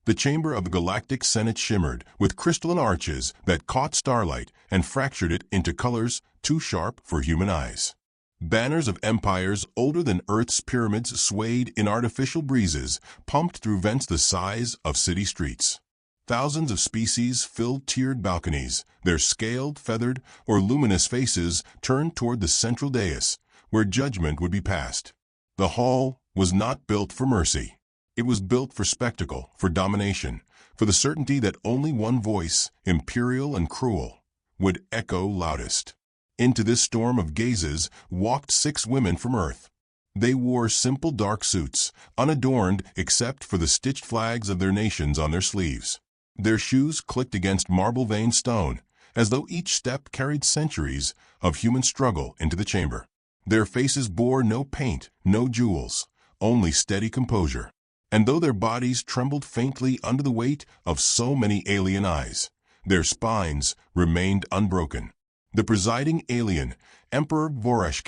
The chamber of the Galactic Senate shimmered with crystalline arches that caught starlight and fractured it into colors too sharp for human eyes. Banners of empires older than Earth's pyramids swayed in artificial breezes pumped through vents the size of city streets. Thousands of species filled tiered balconies, their scaled, feathered, or luminous faces turned toward the central dais, where judgment would be passed. The hall was not built for mercy. It was built for spectacle, for domination, for the certainty that only one voice, imperial and cruel, would echo loudest. Into this storm of gazes walked 6 women from Earth. They wore simple dark suits, unadorned except for the stitched flags of their nations on their sleeves. Their shoes clicked against marble-veined stone, as though each step carried centuries of human struggle into the chamber. Their faces bore no paint, no jewels, only steady composure. And though their bodies trembled faintly under the weight of so many alien eyes, their spines remained unbroken. The presiding alien, Emperor Vorash,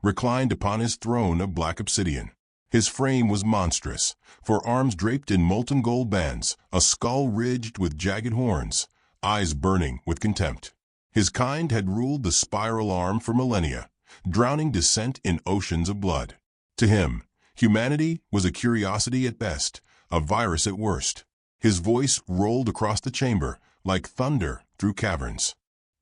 reclined upon his throne of black obsidian. His frame was monstrous, forearms draped in molten gold bands, a skull ridged with jagged horns, eyes burning with contempt. His kind had ruled the spiral arm for millennia, drowning dissent in oceans of blood. To him, humanity was a curiosity at best, a virus at worst. His voice rolled across the chamber like thunder through caverns.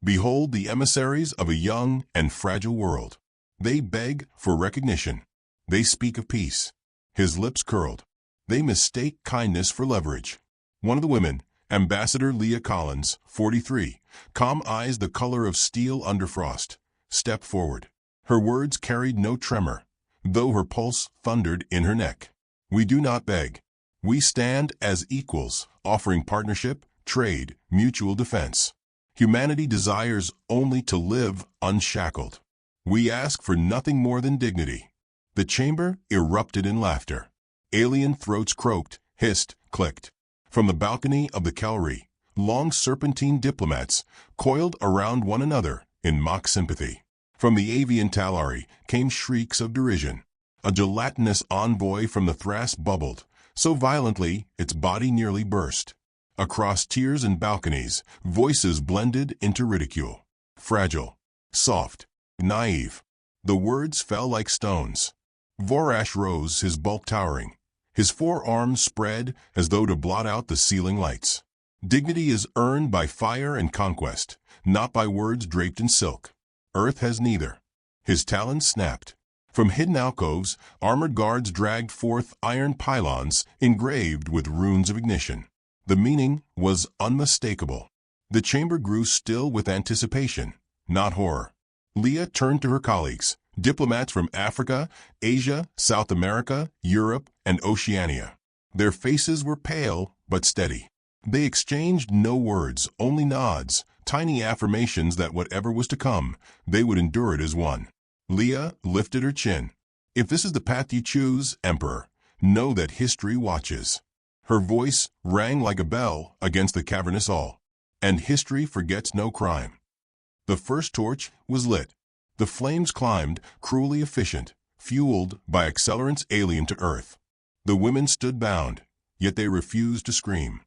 Behold the emissaries of a young and fragile world. They beg for recognition. They speak of peace. His lips curled. They mistake kindness for leverage. One of the women, Ambassador Leah Collins, 43, calm eyes the color of steel under frost, stepped forward. Her words carried no tremor, though her pulse thundered in her neck. We do not beg. We stand as equals, offering partnership, trade, mutual defense. Humanity desires only to live unshackled. We ask for nothing more than dignity. The chamber erupted in laughter. Alien throats croaked, hissed, clicked. From the balcony of the Calvary, long serpentine diplomats coiled around one another in mock sympathy. From the avian Talari came shrieks of derision. A gelatinous envoy from the Thras bubbled, so violently its body nearly burst. Across tiers and balconies, voices blended into ridicule. Fragile, soft, naive. The words fell like stones. Vorash rose, his bulk towering. His forearms spread as though to blot out the ceiling lights. Dignity is earned by fire and conquest, not by words draped in silk. Earth has neither. His talons snapped. From hidden alcoves, armored guards dragged forth iron pylons engraved with runes of ignition. The meaning was unmistakable. The chamber grew still with anticipation, not horror. Leah turned to her colleagues, diplomats from Africa, Asia, South America, Europe, and Oceania. Their faces were pale but steady. They exchanged no words, only nods, tiny affirmations that whatever was to come, they would endure it as one. Leah lifted her chin. If this is the path you choose, Emperor, know that history watches. Her voice rang like a bell against the cavernous hull. And history forgets no crime. The first torch was lit. The flames climbed, cruelly efficient, fueled by accelerants alien to Earth. The women stood bound, yet they refused to scream.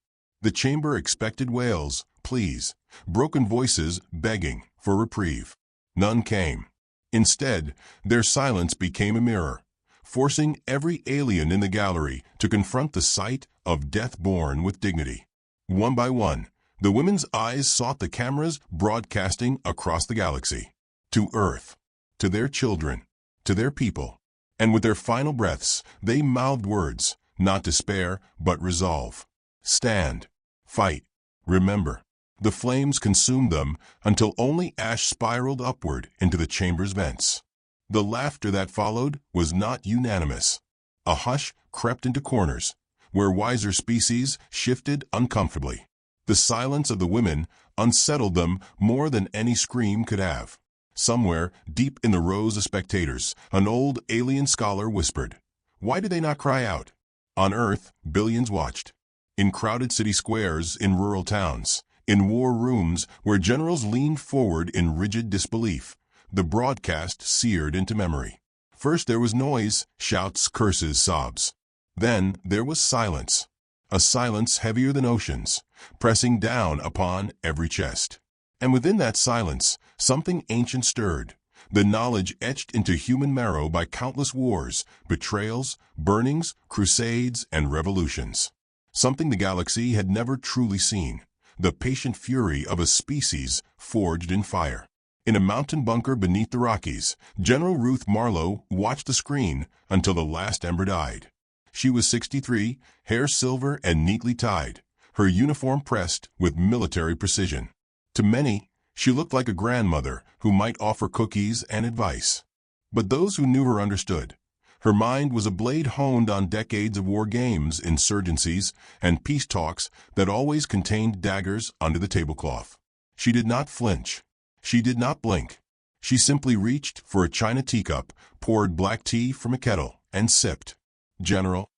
The chamber expected wails, pleas, broken voices begging for reprieve. None came. Instead, their silence became a mirror, forcing every alien in the gallery to confront the sight of death born with dignity. One by one, the women's eyes sought the cameras broadcasting across the galaxy. To Earth, to their children, to their people. And with their final breaths, they mouthed words, not despair, but resolve. Stand. Fight. Remember. The flames consumed them until only ash spiraled upward into the chamber's vents. The laughter that followed was not unanimous. A hush crept into corners, where wiser species shifted uncomfortably. The silence of the women unsettled them more than any scream could have. Somewhere, deep in the rows of spectators, an old alien scholar whispered, "Why do they not cry out?" On Earth, billions watched. In crowded city squares, in rural towns, in war rooms where generals leaned forward in rigid disbelief, the broadcast seared into memory. First there was noise, shouts, curses, sobs. Then there was silence. a silence heavier than oceans, pressing down upon every chest. And within that silence, something ancient stirred, the knowledge etched into human marrow by countless wars, betrayals, burnings, crusades, and revolutions. Something the galaxy had never truly seen, the patient fury of a species forged in fire. In a mountain bunker beneath the Rockies, General Ruth Marlowe watched the screen until the last ember died. She was 63, hair silver and neatly tied, her uniform pressed with military precision. To many, she looked like a grandmother who might offer cookies and advice. But those who knew her understood. Her mind was a blade honed on decades of war games, insurgencies, and peace talks that always contained daggers under the tablecloth. She did not flinch. She did not blink. She simply reached for a china teacup, poured black tea from a kettle, and sipped. "General."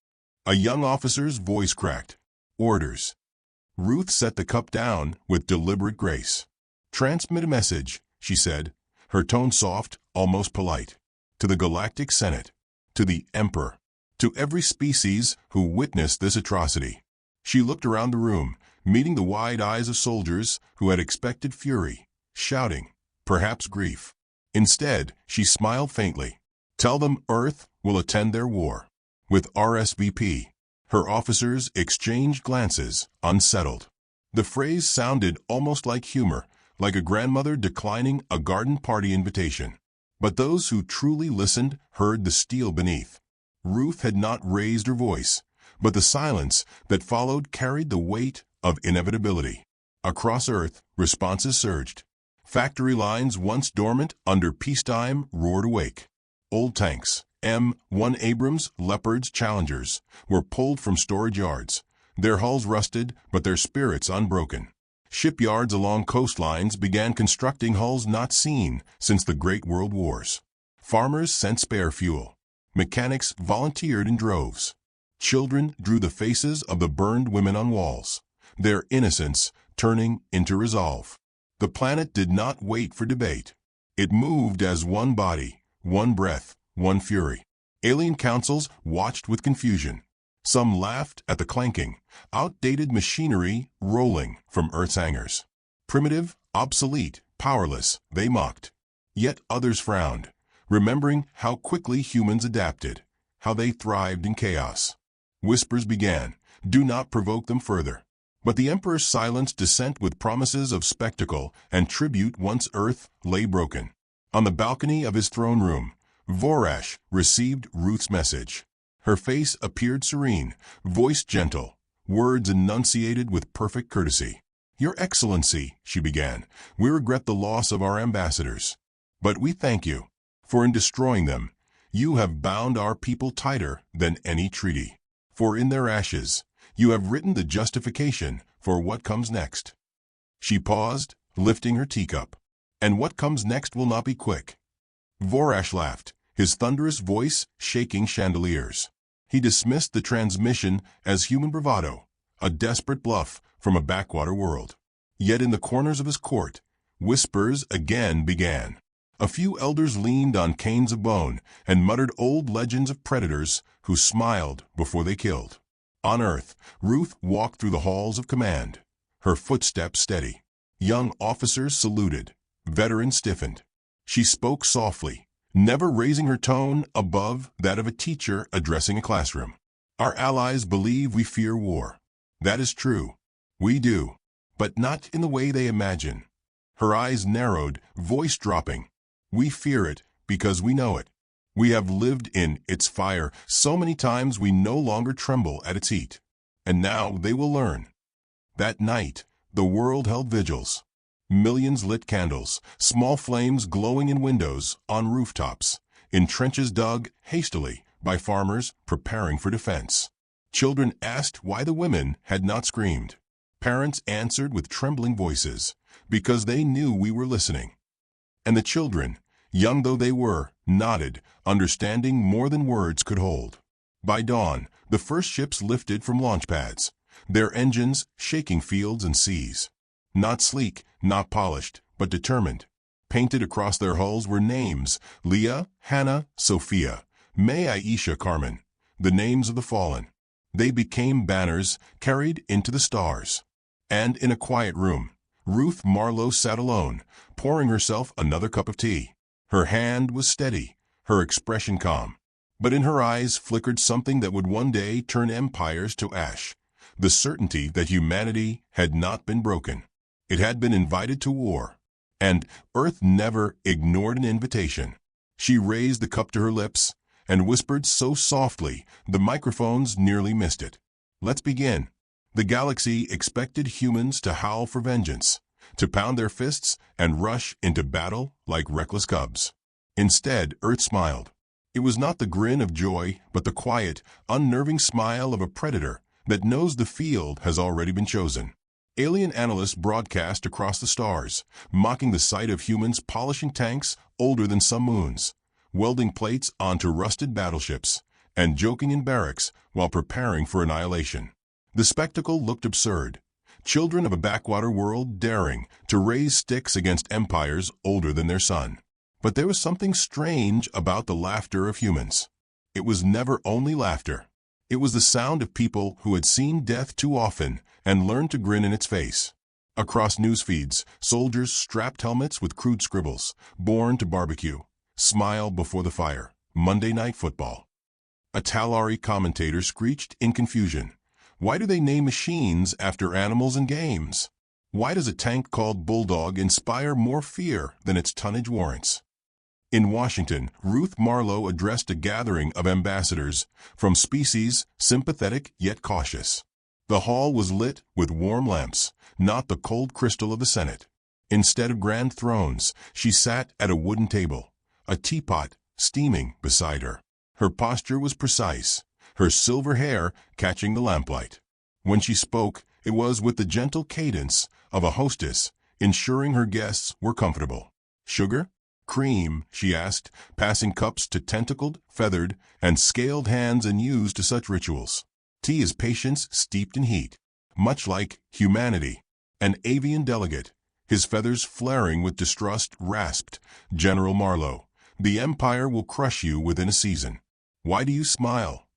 A young officer's voice cracked. "Orders." Ruth set the cup down with deliberate grace. "Transmit a message," she said, her tone soft, almost polite. "To the Galactic Senate, to the Emperor, to every species who witnessed this atrocity." She looked around the room, meeting the wide eyes of soldiers who had expected fury, shouting, perhaps grief. Instead, she smiled faintly. "Tell them Earth will attend their war." With RSVP, her officers exchanged glances, unsettled. The phrase sounded almost like humor, like a grandmother declining a garden party invitation. But those who truly listened heard the steel beneath. Ruth had not raised her voice, but the silence that followed carried the weight of inevitability. Across Earth, responses surged. Factory lines once dormant under peacetime roared awake. Old tanks, M1 Abrams, Leopards, Challengers, were pulled from storage yards, their hulls rusted but their spirits unbroken. Shipyards along coastlines began constructing hulls not seen since the Great World Wars. Farmers sent spare fuel. Mechanics volunteered in droves. Children drew the faces of the burned women on walls, their innocence turning into resolve. The planet did not wait for debate. It moved as one body, one breath, one fury. Alien councils watched with confusion. Some laughed at the clanking, outdated machinery rolling from Earth's hangars. Primitive, obsolete, powerless, they mocked. Yet others frowned, remembering how quickly humans adapted, how they thrived in chaos. Whispers began, "Do not provoke them further." But the Emperor silenced dissent with promises of spectacle and tribute once Earth lay broken. On the balcony of his throne room, Vorash received Ruth's message. Her face appeared serene, voice gentle, words enunciated with perfect courtesy. "Your Excellency," she began, "we regret the loss of our ambassadors. But we thank you, for in destroying them, you have bound our people tighter than any treaty. For in their ashes, you have written the justification for what comes next." She paused, lifting her teacup. "And what comes next will not be quick." Vorash laughed, his thunderous voice shaking chandeliers. He dismissed the transmission as human bravado, a desperate bluff from a backwater world. Yet in the corners of his court, whispers again began. A few elders leaned on canes of bone and muttered old legends of predators who smiled before they killed. On Earth, Ruth walked through the halls of command, her footsteps steady. Young officers saluted, veterans stiffened. She spoke softly, never raising her tone above that of a teacher addressing a classroom. "Our allies believe we fear war. That is true. We do. But not in the way they imagine." Her eyes narrowed, voice dropping. "We fear it because we know it. We have lived in its fire so many times we no longer tremble at its heat. And now they will learn." That night, the world held vigils. Millions lit candles, small flames glowing in windows, on rooftops, in trenches dug hastily by farmers preparing for defense. Children asked why the women had not screamed. Parents answered with trembling voices, because they knew we were listening. And the children, young though they were, nodded, understanding more than words could hold. By dawn, the first ships lifted from launch pads, their engines shaking fields and seas. Not sleek, not polished, but determined. Painted across their hulls were names: Leah, Hannah, Sophia, May, Aisha, Carmen, the names of the fallen. They became banners carried into the stars. And in a quiet room, Ruth Marlowe sat alone, pouring herself another cup of tea. Her hand was steady, her expression calm. But in her eyes flickered something that would one day turn empires to ash. The certainty that humanity had not been broken. It had been invited to war. And Earth never ignored an invitation. She raised the cup to her lips and whispered so softly the microphones nearly missed it. Let's begin. The galaxy expected humans to howl for vengeance, to pound their fists and rush into battle like reckless cubs. Instead, Earth smiled. It was not the grin of joy, but the quiet, unnerving smile of a predator that knows the field has already been chosen. Alien analysts broadcast across the stars, mocking the sight of humans polishing tanks older than some moons, welding plates onto rusted battleships, and joking in barracks while preparing for annihilation. The spectacle looked absurd. Children of a backwater world daring to raise sticks against empires older than their sun. But there was something strange about the laughter of humans. It was never only laughter. It was the sound of people who had seen death too often and learned to grin in its face. Across news feeds, soldiers strapped helmets with crude scribbles, born to barbecue, smile before the fire, Monday Night Football. A Talari commentator screeched in confusion. Why do they name machines after animals and games? Why does a tank called Bulldog inspire more fear than its tonnage warrants? In Washington, Ruth Marlowe addressed a gathering of ambassadors from species sympathetic yet cautious. The hall was lit with warm lamps, not the cold crystal of the Senate. Instead of grand thrones, she sat at a wooden table, a teapot steaming beside her. Her posture was precise, her silver hair catching the lamplight. When she spoke, it was with the gentle cadence of a hostess, ensuring her guests were comfortable. Sugar? Cream, she asked, passing cups to tentacled, feathered, and scaled hands unused to such rituals. Tea is patience steeped in heat, much like humanity. An avian delegate, his feathers flaring with distrust, rasped, General Marlowe, the Empire will crush you within a season. Why do you smile?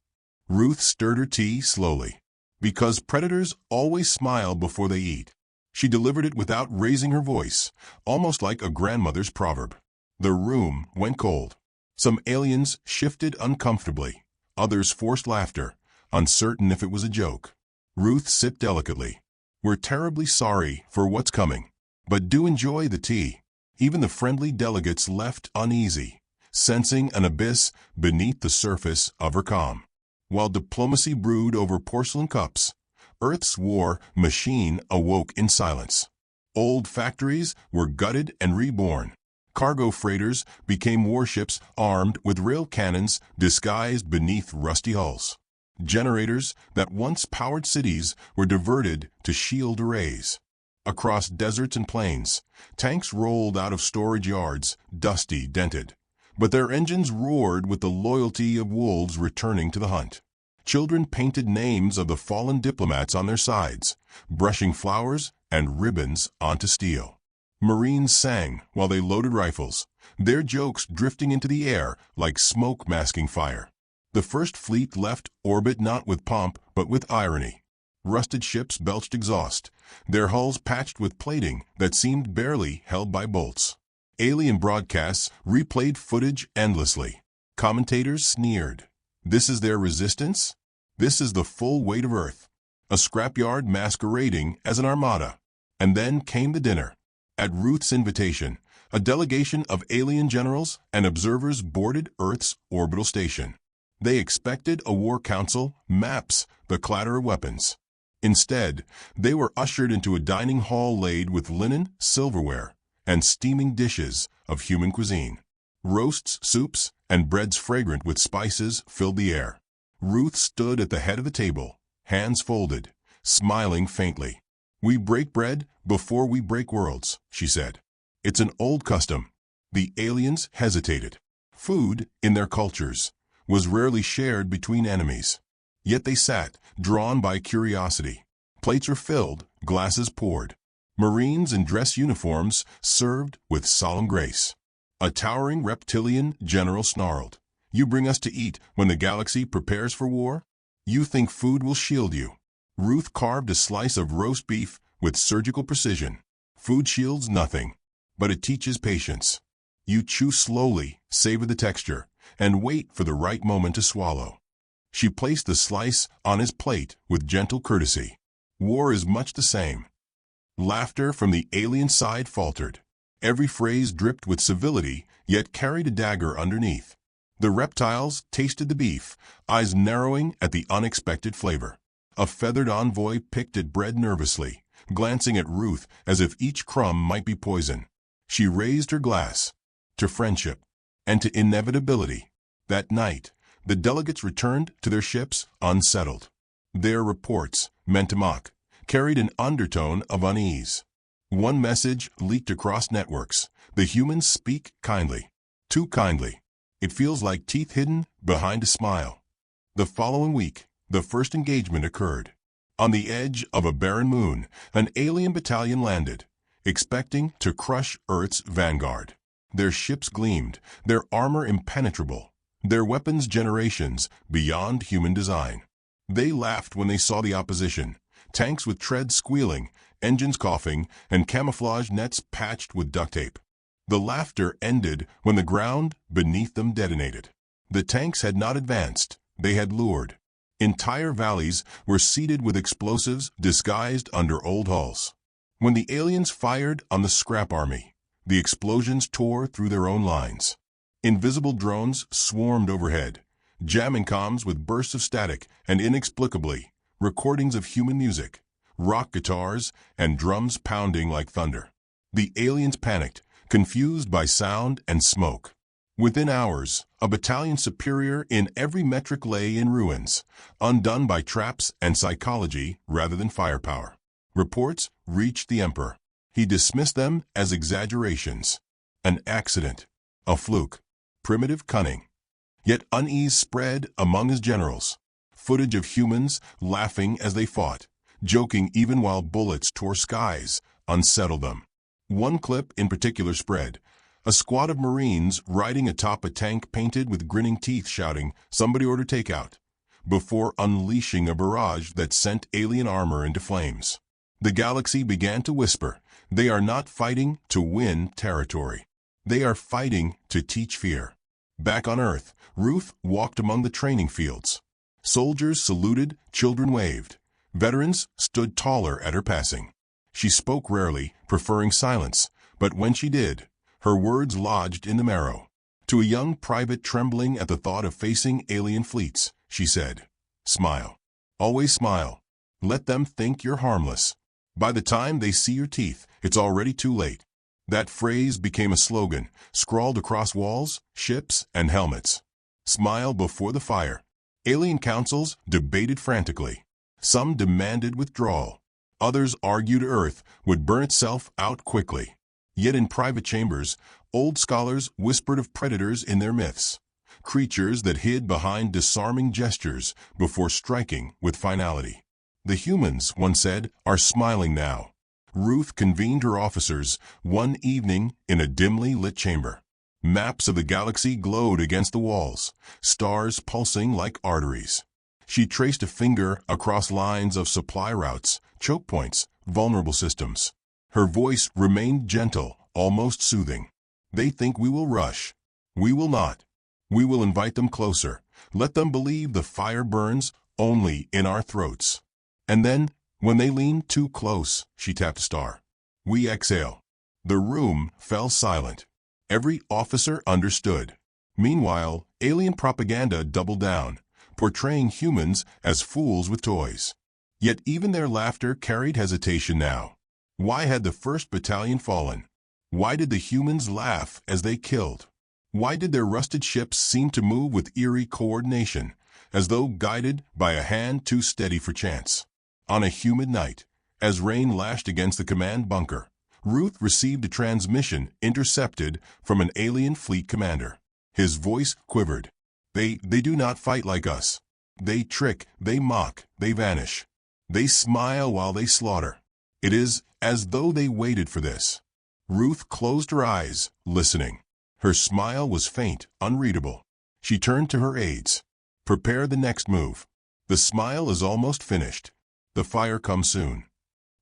Ruth stirred her tea slowly. Because predators always smile before they eat. She delivered it without raising her voice, almost like a grandmother's proverb. The room went cold. Some aliens shifted uncomfortably. Others forced laughter, uncertain if it was a joke. Ruth sipped delicately. We're terribly sorry for what's coming, but do enjoy the tea. Even the friendly delegates left uneasy, sensing an abyss beneath the surface of her calm. While diplomacy brewed over porcelain cups, Earth's war machine awoke in silence. Old factories were gutted and reborn. Cargo freighters became warships armed with rail cannons disguised beneath rusty hulls. Generators that once powered cities were diverted to shield arrays. Across deserts and plains, tanks rolled out of storage yards, dusty, dented. But their engines roared with the loyalty of wolves returning to the hunt. Children painted names of the fallen diplomats on their sides, brushing flowers and ribbons onto steel. Marines sang while they loaded rifles, their jokes drifting into the air like smoke masking fire. The first fleet left orbit not with pomp but with irony. Rusted ships belched exhaust, their hulls patched with plating that seemed barely held by bolts. Alien broadcasts replayed footage endlessly. Commentators sneered. This is their resistance? This is the full weight of Earth. A scrapyard masquerading as an armada. And then came the dinner. At Ruth's invitation, a delegation of alien generals and observers boarded Earth's orbital station. They expected a war council, maps, the clatter of weapons. Instead, they were ushered into a dining hall laid with linen, silverware, and steaming dishes of human cuisine. Roasts, soups, and breads fragrant with spices filled the air. Ruth stood at the head of the table, hands folded, smiling faintly. We break bread before we break worlds, she said. It's an old custom. The aliens hesitated. Food, in their cultures, was rarely shared between enemies. Yet they sat, drawn by curiosity. Plates were filled, glasses poured. Marines in dress uniforms served with solemn grace. A towering reptilian general snarled. You bring us to eat when the galaxy prepares for war? You think food will shield you. Ruth carved a slice of roast beef with surgical precision. Food shields nothing, but it teaches patience. You chew slowly, savor the texture, and wait for the right moment to swallow. She placed the slice on his plate with gentle courtesy. War is much the same. Laughter from the alien side faltered. Every phrase dripped with civility, yet carried a dagger underneath. The reptiles tasted the beef, eyes narrowing at the unexpected flavor. A feathered envoy picked at bread nervously, glancing at Ruth as if each crumb might be poison. She raised her glass to friendship and to inevitability. That night, the delegates returned to their ships unsettled. Their reports, meant to mock, carried an undertone of unease. One message leaked across networks. The humans speak kindly. Too kindly. It feels like teeth hidden behind a smile. The following week, the first engagement occurred. On the edge of a barren moon, an alien battalion landed, expecting to crush Earth's vanguard. Their ships gleamed, their armor impenetrable, their weapons generations beyond human design. They laughed when they saw the opposition, tanks with treads squealing, engines coughing, and camouflage nets patched with duct tape. The laughter ended when the ground beneath them detonated. The tanks had not advanced, they had lured. Entire valleys were seeded with explosives disguised under old hulls. When the aliens fired on the scrap army, the explosions tore through their own lines. Invisible drones swarmed overhead, jamming comms with bursts of static and inexplicably, recordings of human music, rock guitars, and drums pounding like thunder. The aliens panicked, confused by sound and smoke. Within hours, a battalion superior in every metric lay in ruins, undone by traps and psychology rather than firepower. Reports reached the Emperor. He dismissed them as exaggerations, an accident, a fluke, primitive cunning. Yet unease spread among his generals. Footage of humans laughing as they fought, joking even while bullets tore skies, unsettled them. One clip in particular spread. A squad of Marines riding atop a tank painted with grinning teeth shouting, "Somebody order takeout," before unleashing a barrage that sent alien armor into flames. The galaxy began to whisper, they are not fighting to win territory. They are fighting to teach fear. Back on Earth, Ruth walked among the training fields. Soldiers saluted, children waved. Veterans stood taller at her passing. She spoke rarely, preferring silence, but when she did, her words lodged in the marrow. To a young private trembling at the thought of facing alien fleets, she said, "Smile. Always smile. Let them think you're harmless. By the time they see your teeth, it's already too late." That phrase became a slogan, scrawled across walls, ships, and helmets. Smile before the fire. Alien councils debated frantically. Some demanded withdrawal. Others argued Earth would burn itself out quickly. Yet in private chambers, old scholars whispered of predators in their myths, creatures that hid behind disarming gestures before striking with finality. The humans, one said, are smiling now. Ruth convened her officers one evening in a dimly lit chamber. Maps of the galaxy glowed against the walls, stars pulsing like arteries. She traced a finger across lines of supply routes, choke points, vulnerable systems. Her voice remained gentle, almost soothing. They think we will rush. We will not. We will invite them closer. Let them believe the fire burns only in our throats. And then, when they lean too close, she tapped a star. We exhale. The room fell silent. Every officer understood. Meanwhile, alien propaganda doubled down, portraying humans as fools with toys. Yet even their laughter carried hesitation now. Why had the 1st Battalion fallen? Why did the humans laugh as they killed? Why did their rusted ships seem to move with eerie coordination, as though guided by a hand too steady for chance? On a humid night, as rain lashed against the command bunker, Ruth received a transmission intercepted from an alien fleet commander. His voice quivered. They do not fight like us. They trick, they mock, they vanish. They smile while they slaughter. It is as though they waited for this. Ruth closed her eyes, listening. Her smile was faint, unreadable. She turned to her aides. Prepare the next move. The smile is almost finished. The fire comes soon.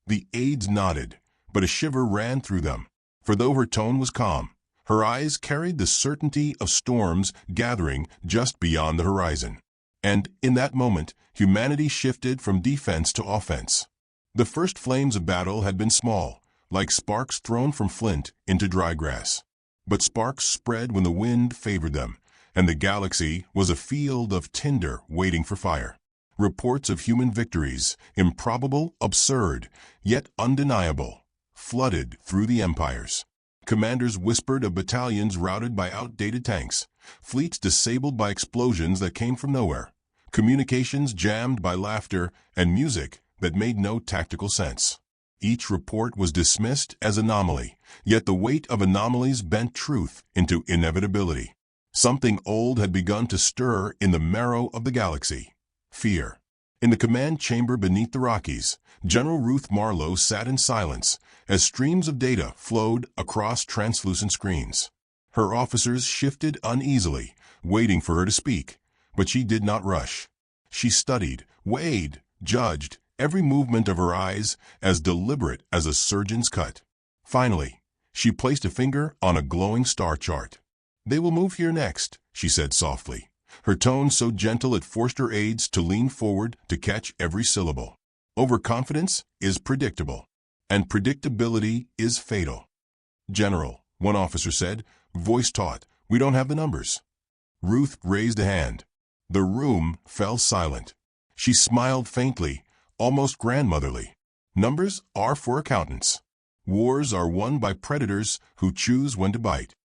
The aides nodded, but a shiver ran through them. For though her tone was calm, her eyes carried the certainty of storms gathering just beyond the horizon. And, in that moment, humanity shifted from defense to offense. The first flames of battle had been small, like sparks thrown from flint into dry grass. But sparks spread when the wind favored them, and the galaxy was a field of tinder waiting for fire. Reports of human victories, improbable, absurd, yet undeniable, flooded through the empires. Commanders whispered of battalions routed by outdated tanks, fleets disabled by explosions that came from nowhere, communications jammed by laughter, and music that made no tactical sense. Each report was dismissed as anomaly, yet the weight of anomalies bent truth into inevitability. Something old had begun to stir in the marrow of the galaxy. Fear. In the command chamber beneath the Rockies, General Ruth Marlowe sat in silence as streams of data flowed across translucent screens. Her officers shifted uneasily, waiting for her to speak, but she did not rush. She studied, weighed, judged, every movement of her eyes as deliberate as a surgeon's cut. Finally, she placed a finger on a glowing star chart. "They will move here next," she said softly, her tone so gentle it forced her aides to lean forward to catch every syllable. Overconfidence is predictable, and predictability is fatal. "General," one officer said, voice taut, "we don't have the numbers." Ruth raised a hand. The room fell silent. She smiled faintly, almost grandmotherly. "Numbers are for accountants. Wars are won by predators who choose when to bite."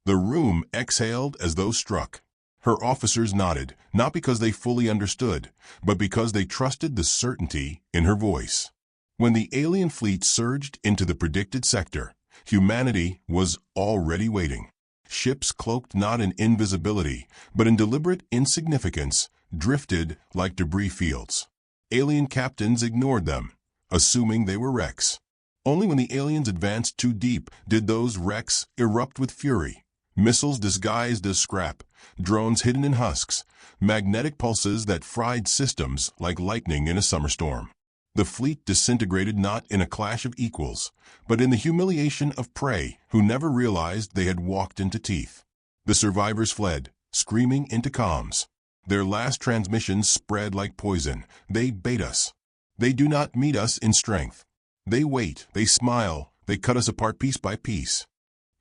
The room exhaled as though struck. Her officers nodded, not because they fully understood, but because they trusted the certainty in her voice. When the alien fleet surged into the predicted sector, humanity was already waiting. Ships cloaked not in invisibility, but in deliberate insignificance, drifted like debris fields. Alien captains ignored them, assuming they were wrecks. Only when the aliens advanced too deep did those wrecks erupt with fury. Missiles disguised as scrap, drones hidden in husks, magnetic pulses that fried systems like lightning in a summer storm. The fleet disintegrated not in a clash of equals, but in the humiliation of prey who never realized they had walked into teeth. The survivors fled, screaming into comms. Their last transmissions spread like poison. "They bait us. They do not meet us in strength. They wait, they smile, they cut us apart piece by piece."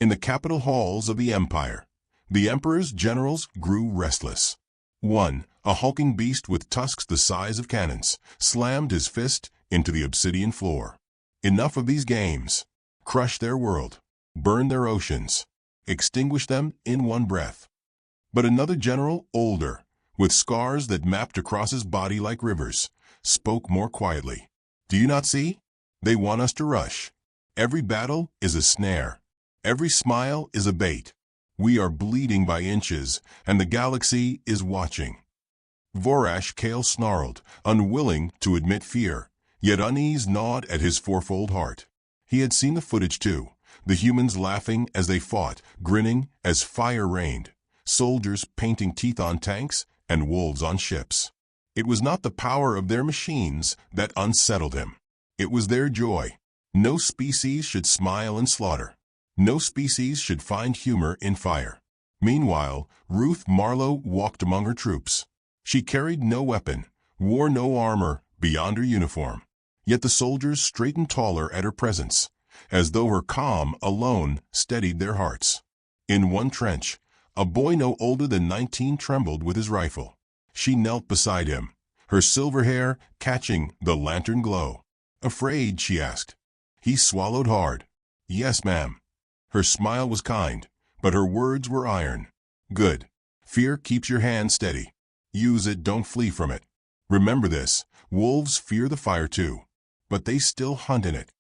In the capital halls of the empire, the emperor's generals grew restless. One, a hulking beast with tusks the size of cannons, slammed his fist into the obsidian floor. "Enough of these games. Crush their world. Burn their oceans. Extinguish them in one breath." But another general, older, with scars that mapped across his body like rivers, spoke more quietly. "Do you not see? They want us to rush. Every battle is a snare. Every smile is a bait. We are bleeding by inches, and the galaxy is watching." Vorash Kale snarled, unwilling to admit fear, yet unease gnawed at his fourfold heart. He had seen the footage too, the humans laughing as they fought, grinning as fire rained, soldiers painting teeth on tanks and wolves on ships. It was not the power of their machines that unsettled him. It was their joy. No species should smile in slaughter. No species should find humor in fire. Meanwhile, Ruth Marlowe walked among her troops. She carried no weapon, wore no armor beyond her uniform. Yet the soldiers straightened taller at her presence, as though her calm alone steadied their hearts. In one trench, a boy no older than 19 trembled with his rifle. She knelt beside him, her silver hair catching the lantern glow. "Afraid?" she asked. He swallowed hard. "Yes, ma'am." Her smile was kind, but her words were iron. "Good. Fear keeps your hand steady. Use it, don't flee from it. Remember this, wolves fear the fire too, but they still hunt in it."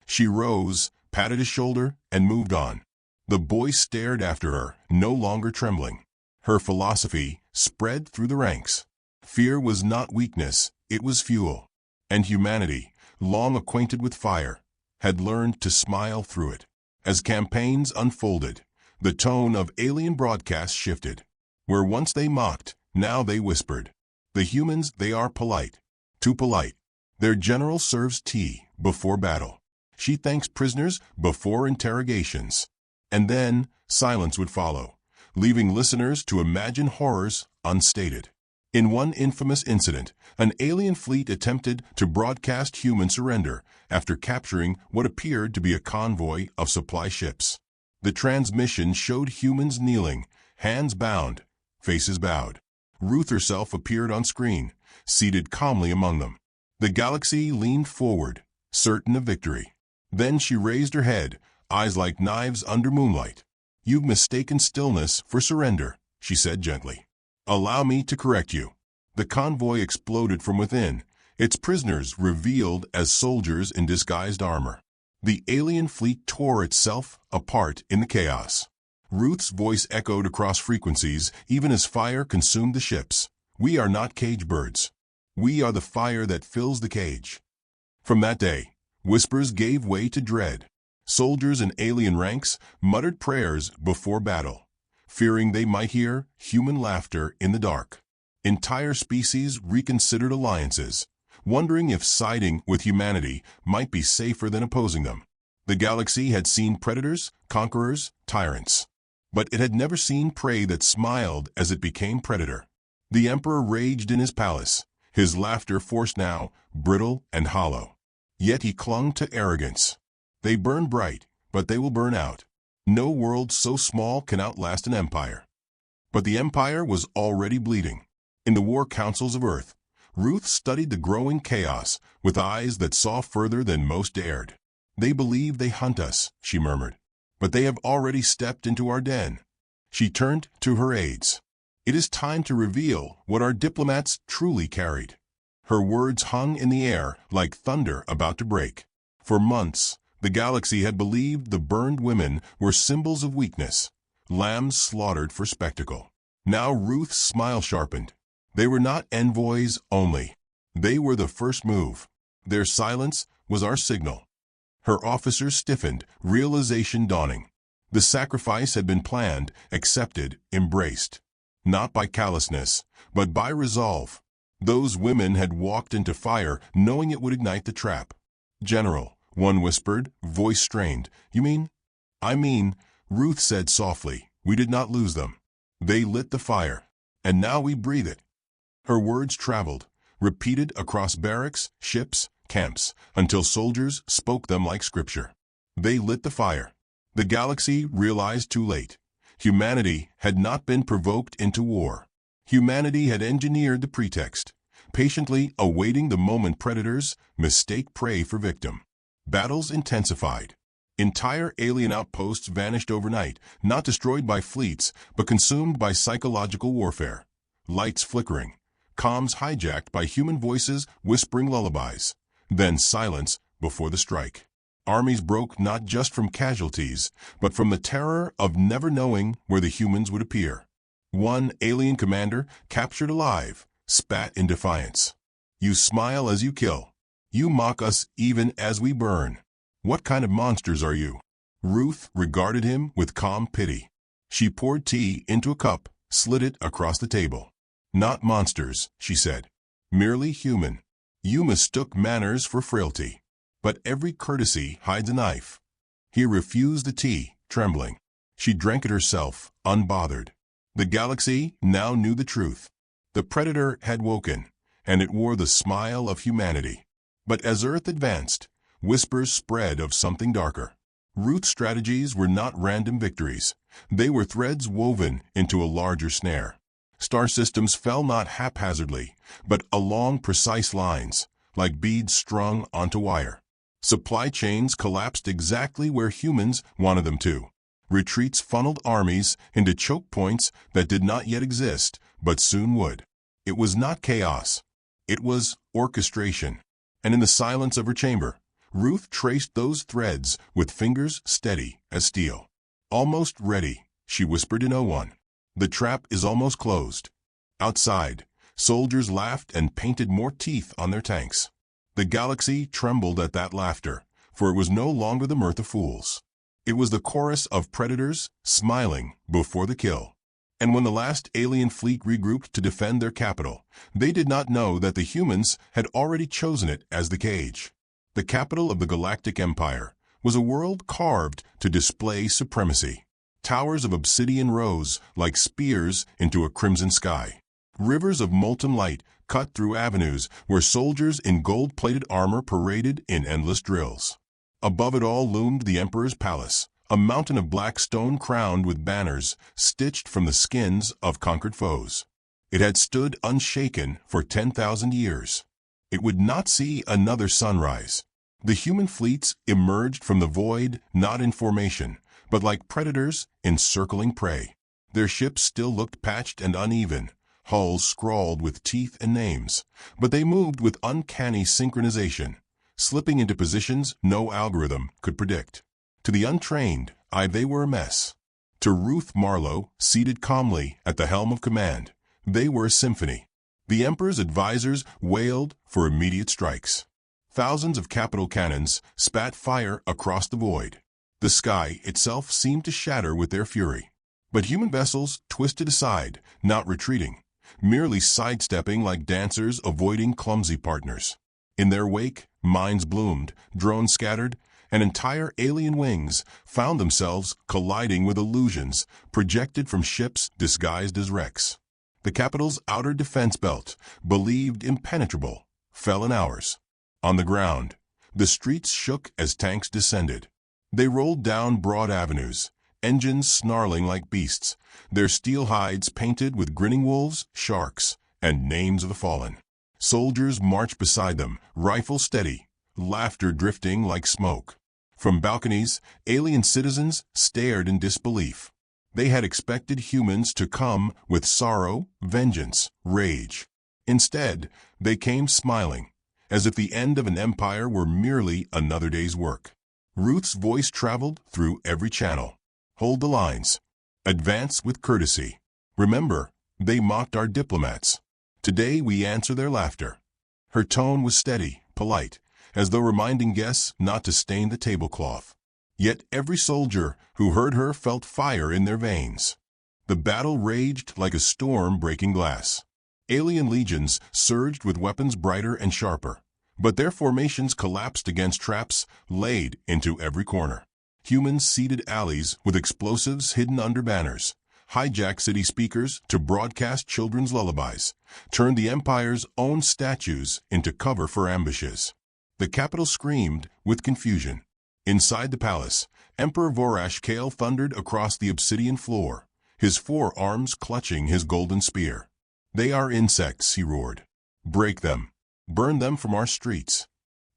She rose, patted his shoulder, and moved on. The boy stared after her, no longer trembling. Her philosophy spread through the ranks. Fear was not weakness, it was fuel. And humanity, long acquainted with fire, had learned to smile through it. As campaigns unfolded, the tone of alien broadcasts shifted. Where once they mocked, now they whispered. The humans, they are polite. Too polite. Their general serves tea before battle. She thanks prisoners before interrogations. And then silence would follow, leaving listeners to imagine horrors unstated. In one infamous incident, an alien fleet attempted to broadcast human surrender after capturing what appeared to be a convoy of supply ships. The transmission showed humans kneeling, hands bound, faces bowed. Ruth herself appeared on screen, seated calmly among them. The Galaxy leaned forward, certain of victory. Then she raised her head, eyes like knives under moonlight. "You've mistaken stillness for surrender," she said gently. "Allow me to correct you." The convoy exploded from within, its prisoners revealed as soldiers in disguised armor. The alien fleet tore itself apart in the chaos. Ruth's voice echoed across frequencies even as fire consumed the ships. "We are not cage birds. We are the fire that fills the cage." From that day, whispers gave way to dread. Soldiers in alien ranks muttered prayers before battle, fearing they might hear human laughter in the dark. Entire species reconsidered alliances, wondering if siding with humanity might be safer than opposing them. The Galaxy had seen predators, conquerors, tyrants. But it had never seen prey that smiled as it became predator. The Emperor raged in his palace, his laughter forced now, brittle and hollow. Yet he clung to arrogance. "They burn bright, but they will burn out. No world so small can outlast an empire." But the empire was already bleeding. In the war councils of Earth, Ruth studied the growing chaos with eyes that saw further than most dared. "They believe they hunt us," she murmured, "but they have already stepped into our den." She turned to her aides. "It is time to reveal what our diplomats truly carried." Her words hung in the air like thunder about to break. For months, the Galaxy had believed the burned women were symbols of weakness, lambs slaughtered for spectacle. Now Ruth's smile sharpened. They were not envoys only. They were the first move. Their silence was our signal. Her officers stiffened, realization dawning. The sacrifice had been planned, accepted, embraced. Not by callousness, but by resolve. Those women had walked into fire knowing it would ignite the trap. "General," one whispered, voice strained. "You mean?" "I mean," Ruth said softly, "we did not lose them. They lit the fire, and now we breathe it." Her words traveled, repeated across barracks, ships, camps, until soldiers spoke them like scripture. They lit the fire. The Galaxy realized too late. Humanity had not been provoked into war. Humanity had engineered the pretext, patiently awaiting the moment predators mistake prey for victim. Battles intensified. Entire alien outposts vanished overnight, not destroyed by fleets, but consumed by psychological warfare. Lights flickering, comms hijacked by human voices whispering lullabies. Then silence before the strike. Armies broke not just from casualties, but from the terror of never knowing where the humans would appear. One alien commander, captured alive, spat in defiance. "You smile as you kill. You mock us even as we burn. What kind of monsters are you?" Ruth regarded him with calm pity. She poured tea into a cup, slid it across the table. "Not monsters," she said. "Merely human. You mistook manners for frailty. But every courtesy hides a knife." He refused the tea, trembling. She drank it herself, unbothered. The Galaxy now knew the truth. The predator had woken, and it wore the smile of humanity. But as Earth advanced, whispers spread of something darker. Ruth's strategies were not random victories. They were threads woven into a larger snare. Star systems fell not haphazardly, but along precise lines, like beads strung onto wire. Supply chains collapsed exactly where humans wanted them to. Retreats funneled armies into choke points that did not yet exist, but soon would. It was not chaos. It was orchestration. And in the silence of her chamber, Ruth traced those threads with fingers steady as steel. "Almost ready," she whispered to no one. "The trap is almost closed." Outside, soldiers laughed and painted more teeth on their tanks. The Galaxy trembled at that laughter, for it was no longer the mirth of fools. It was the chorus of predators smiling before the kill. And when the last alien fleet regrouped to defend their capital, they did not know that the humans had already chosen it as the cage. The capital of the Galactic Empire was a world carved to display supremacy. Towers of obsidian rose like spears into a crimson sky. Rivers of molten light cut through avenues where soldiers in gold-plated armor paraded in endless drills. Above it all loomed the Emperor's palace, a mountain of black stone crowned with banners stitched from the skins of conquered foes. It had stood unshaken for 10,000 years. It would not see another sunrise. The human fleets emerged from the void not in formation, but like predators encircling prey. Their ships still looked patched and uneven, hulls scrawled with teeth and names, but they moved with uncanny synchronization, slipping into positions no algorithm could predict. To the untrained eye, they were a mess. To Ruth Marlowe, seated calmly at the helm of command, they were a symphony. The Emperor's advisors wailed for immediate strikes. Thousands of capital cannons spat fire across the void. The sky itself seemed to shatter with their fury. But human vessels twisted aside, not retreating, merely sidestepping like dancers avoiding clumsy partners. In their wake, mines bloomed, drones scattered, and entire alien wings found themselves colliding with illusions projected from ships disguised as wrecks. The capital's outer defense belt, believed impenetrable, fell in hours. On the ground, the streets shook as tanks descended. They rolled down broad avenues, engines snarling like beasts, their steel hides painted with grinning wolves, sharks, and names of the fallen. Soldiers marched beside them, rifles steady, laughter drifting like smoke. From balconies, alien citizens stared in disbelief. They had expected humans to come with sorrow, vengeance, rage. Instead, they came smiling, as if the end of an empire were merely another day's work. Ruth's voice traveled through every channel. Hold the lines. Advance with courtesy. Remember, they mocked our diplomats. Today we answer their laughter. Her tone was steady, polite, as though reminding guests not to stain the tablecloth. Yet every soldier who heard her felt fire in their veins. The battle raged like a storm breaking glass. Alien legions surged with weapons brighter and sharper, but their formations collapsed against traps laid into every corner. Humans seeded alleys with explosives hidden under banners, hijacked city speakers to broadcast children's lullabies, turned the Empire's own statues into cover for ambushes. The capital screamed with confusion. Inside the palace, Emperor Vorash Kale thundered across the obsidian floor, his forearms clutching his golden spear. "They are insects," he roared. "Break them. Burn them from our streets."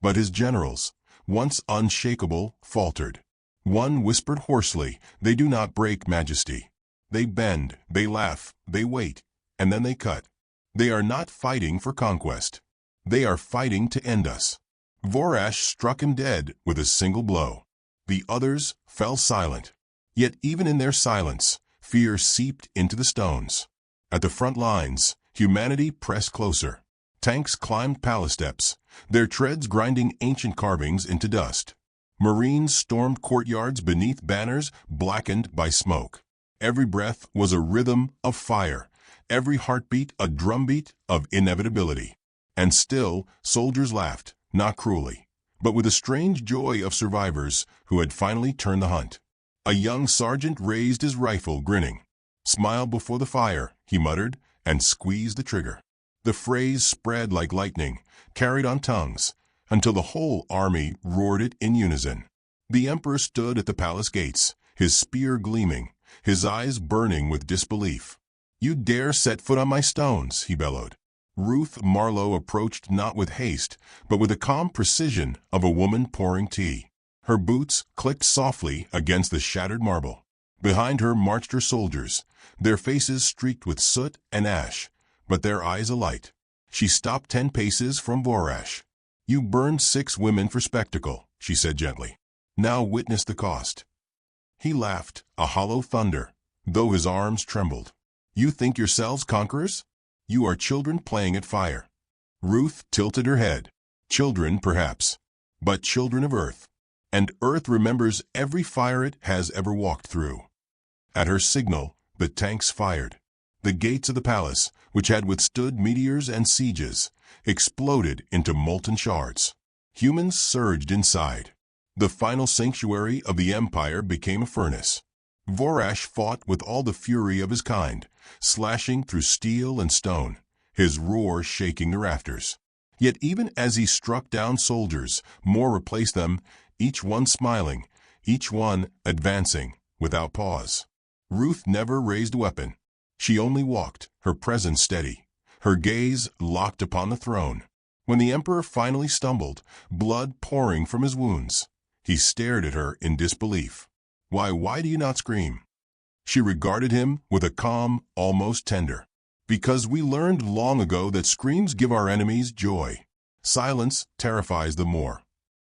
But his generals, once unshakable, faltered. One whispered hoarsely, "They do not break, Majesty. They bend, they laugh, they wait, and then they cut. They are not fighting for conquest. They are fighting to end us." Vorash struck him dead with a single blow. The others fell silent. Yet even in their silence, fear seeped into the stones. At the front lines, humanity pressed closer. Tanks climbed palace steps, their treads grinding ancient carvings into dust. Marines stormed courtyards beneath banners blackened by smoke. Every breath was a rhythm of fire, every heartbeat a drumbeat of inevitability. And still, soldiers laughed, not cruelly, but with a strange joy of survivors who had finally turned the hunt. A young sergeant raised his rifle, grinning. "Smile before the fire," he muttered, and squeezed the trigger. The phrase spread like lightning, carried on tongues, until the whole army roared it in unison. The Emperor stood at the palace gates, his spear gleaming, his eyes burning with disbelief. "You dare set foot on my stones," he bellowed. Ruth Marlowe approached not with haste, but with the calm precision of a woman pouring tea. Her boots clicked softly against the shattered marble. Behind her marched her soldiers, their faces streaked with soot and ash, but their eyes alight. She stopped 10 paces from Vorash. "You burned 6 women for spectacle," she said gently. "Now witness the cost." He laughed, a hollow thunder, though his arms trembled. "You think yourselves conquerors? You are children playing at fire." Ruth tilted her head. "Children, perhaps, but children of Earth. And Earth remembers every fire it has ever walked through." At her signal, The tanks fired. The gates of the palace, which had withstood meteors and sieges, exploded into molten shards. Humans surged inside. The final sanctuary of the empire became a furnace. Vorash fought with all the fury of his kind, slashing through steel and stone, his roar shaking the rafters. Yet even as he struck down soldiers, more replaced them, each one smiling, each one advancing without pause. Ruth never raised a weapon. She only walked, her presence steady, her gaze locked upon the throne. When the emperor finally stumbled, blood pouring from his wounds, he stared at her in disbelief. Why do you not scream?" She regarded him with a calm, almost tender. "Because we learned long ago that screams give our enemies joy. Silence terrifies them more."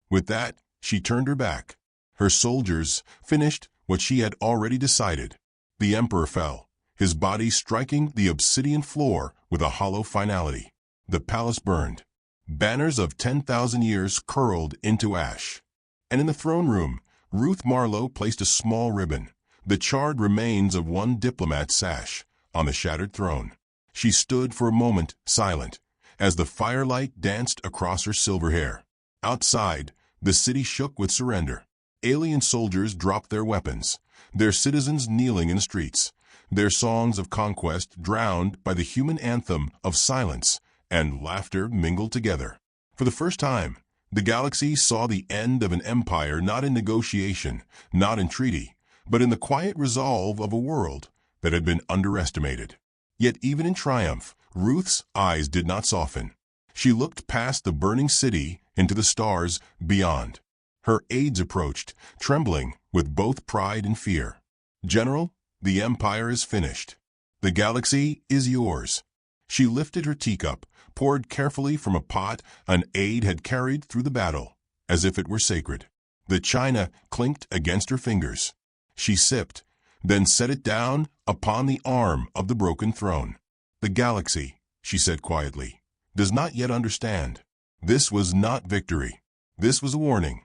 With that, she turned her back. Her soldiers finished what she had already decided. The emperor fell, his body striking the obsidian floor with a hollow finality. The palace burned. Banners of 10,000 years curled into ash. And in the throne room, Ruth Marlowe placed a small ribbon, the charred remains of one diplomat's sash, on the shattered throne. She stood for a moment silent, as the firelight danced across her silver hair. Outside, the city shook with surrender. Alien soldiers dropped their weapons, their citizens kneeling in the streets, their songs of conquest drowned by the human anthem of silence and laughter mingled together. For the first time, the galaxy saw the end of an empire not in negotiation, not in treaty, but in the quiet resolve of a world that had been underestimated. Yet even in triumph, Ruth's eyes did not soften. She looked past the burning city into the stars beyond. Her aides approached, trembling with both pride and fear. "General, the empire is finished. The galaxy is yours." She lifted her teacup, poured carefully from a pot an aide had carried through the battle, as if it were sacred. The china clinked against her fingers. She sipped, then set it down upon the arm of the broken throne. "The galaxy," she said quietly, "does not yet understand. This was not victory. This was a warning."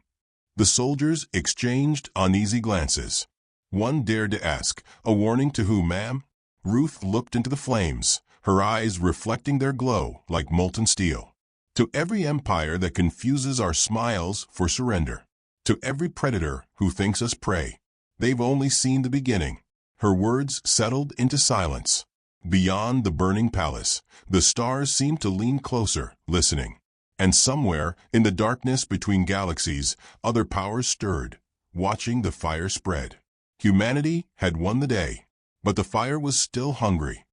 The soldiers exchanged uneasy glances. One dared to ask, "A warning to whom, ma'am?" Ruth looked into the flames, her eyes reflecting their glow like molten steel. "To every empire that confuses our smiles for surrender. To every predator who thinks us prey. They've only seen the beginning." Her words settled into silence. Beyond the burning palace, the stars seemed to lean closer, listening. And somewhere, in the darkness between galaxies, other powers stirred, watching the fire spread. Humanity had won the day, but the fire was still hungry.